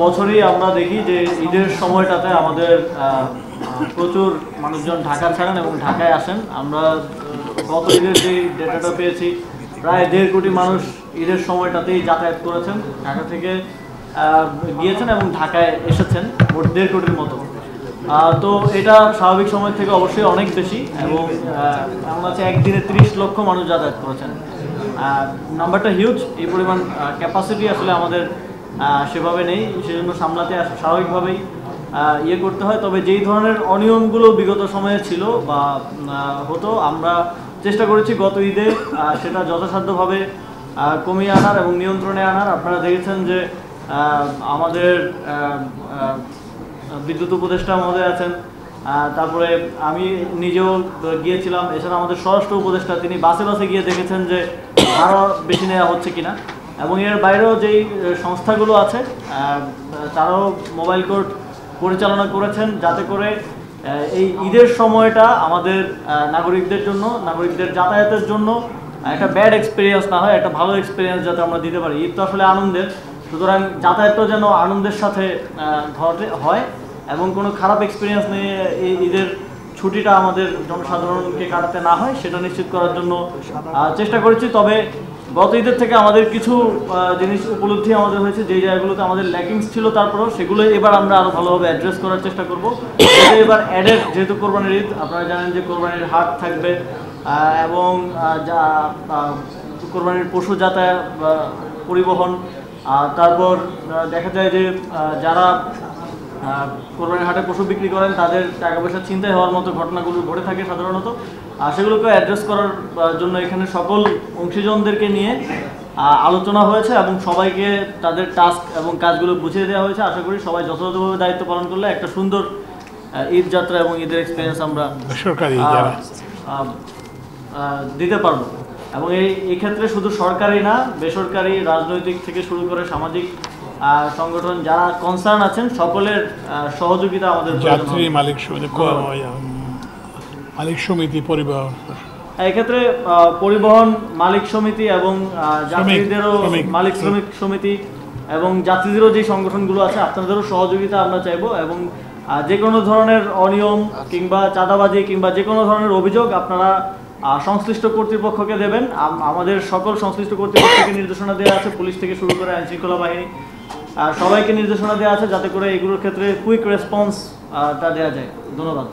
বছরই আমরা দেখি যে ঈদের সময়টাতে আমাদের প্রচুর মানুষজন ঢাকা ছাড়েন এবং ঢাকায় আসেন। আমরা গত ঈদের যে ডেটাটা পেয়েছি, প্রায় 1.5 কোটি মানুষ ঈদের সময়টাতেই যাতায়াত করেছেন, ঢাকা থেকে গিয়েছেন এবং ঢাকায় এসেছেন, মোট 1.5 কোটির মতো। তো এটা স্বাভাবিক সময় থেকে অবশ্যই অনেক বেশি, এবং এমন আছে একদিনে 30 লক্ষ মানুষ যাতায়াত করেছেন। নাম্বারটা হিউজ। এই পরিমাণ ক্যাপাসিটি আসলে আমাদের সেভাবে নেই, সেজন্য সামলাতে স্বাভাবিকভাবেই করতে হয়। তবে যেই ধরনের অনিয়মগুলো বিগত সময়ে ছিল বা হতো, আমরা চেষ্টা করেছি গত ঈদে সেটা যথাসাধ্যভাবে কমিয়ে আনার এবং নিয়ন্ত্রণে আনার। আপনারা দেখেছেন যে আমাদের বিদ্যুৎ উপদেষ্টা মহোদয় আছেন, তারপরে আমি নিজেও গিয়েছিলাম। এছাড়া আমাদের স্বরাষ্ট্র উপদেষ্টা, তিনি বাসে বাসে গিয়ে দেখেছেন যে আরও বেশি নেওয়া হচ্ছে কিনা। এবং এর বাইরেও যেই সংস্থাগুলো আছে তারাও মোবাইল কোর্ট পরিচালনা করেছেন, যাতে করে এই ঈদের সময়টা আমাদের নাগরিকদের জন্য, নাগরিকদের যাতায়াতের জন্য একটা ব্যাড এক্সপিরিয়েন্স না হয়, একটা ভালো এক্সপিরিয়েন্স যাতে আমরা দিতে পারি। ঈদ তো আসলে আনন্দের, সুতরাং যাতায়াতটা যেন আনন্দের সাথে হয় এবং কোনো খারাপ এক্সপিরিয়েন্স নিয়ে এই ঈদের ছুটিটা আমাদের জনসাধারণকে কাটাতে না হয়, সেটা নিশ্চিত করার জন্য চেষ্টা করেছি। তবে গত ঈদের থেকে আমাদের কিছু জিনিস উপলব্ধি আমাদের হয়েছে, যেই জায়গাগুলোতে আমাদের ল্যাকিংস ছিল, তারপরেও সেগুলো এবার আমরা আরও ভালোভাবে অ্যাড্রেস করার চেষ্টা করব। এবার অ্যাডেড, যেহেতু কোরবানির ঈদ, আপনারা জানেন যে কোরবানির হাট থাকবে এবং কোরবানির পশু যাতায়াত পরিবহন, তারপর দেখা যায় যে যারা কোরবানির হাটে পশু বিক্রি করেন তাদের টাকা পয়সা ছিনতাই হওয়ার মতো ঘটনাগুলো ঘটে থাকে সাধারণত। সেগুলোকে অ্যাড্রেস করার জন্য এখানে সকল অংশীজনদেরকে নিয়ে আলোচনা হয়েছে এবং সবাইকে তাদের টাস্ক এবং কাজগুলো বুঝিয়ে দেওয়া হয়েছে। আশা করি সবাই যথাযথভাবে দায়িত্ব পালন করলে একটা সুন্দর ঈদ যাত্রা এবং ঈদের এক্সপিরিয়েন্স আমরা দিতে পারবো। এবং এই ক্ষেত্রে শুধু সরকারি না, বেসরকারি, রাজনৈতিক থেকে শুরু করে সামাজিক সংগঠন যারা কনসার্ন আছেন, সকলের সহযোগিতা আমাদের যাত্রী মালিক সমিতি, পরিবহন, এক্ষেত্রে পরিবহন মালিক সমিতি এবং যাত্রীদেরও মালিক শ্রমিক সমিতি এবং যাত্রীদেরও যে সংগঠনগুলো আছে, আপনাদেরও সহযোগিতা আমরা চাইবো। এবং যে কোনো ধরনের অনিয়ম কিংবা চাঁদাবাজি কিংবা যে কোনো ধরনের অভিযোগ আপনারা সংশ্লিষ্ট কর্তৃপক্ষকে দেবেন। আমাদের সকল সংশ্লিষ্ট কর্তৃপক্ষকে নির্দেশনা দেওয়া আছে, পুলিশ থেকে শুরু করে আইনশৃঙ্খলা বাহিনী, সবাইকে নির্দেশনা দেওয়া আছে, যাতে করে এগুলোর ক্ষেত্রে কুইক রেসপন্সটা দেওয়া যায়। ধন্যবাদ।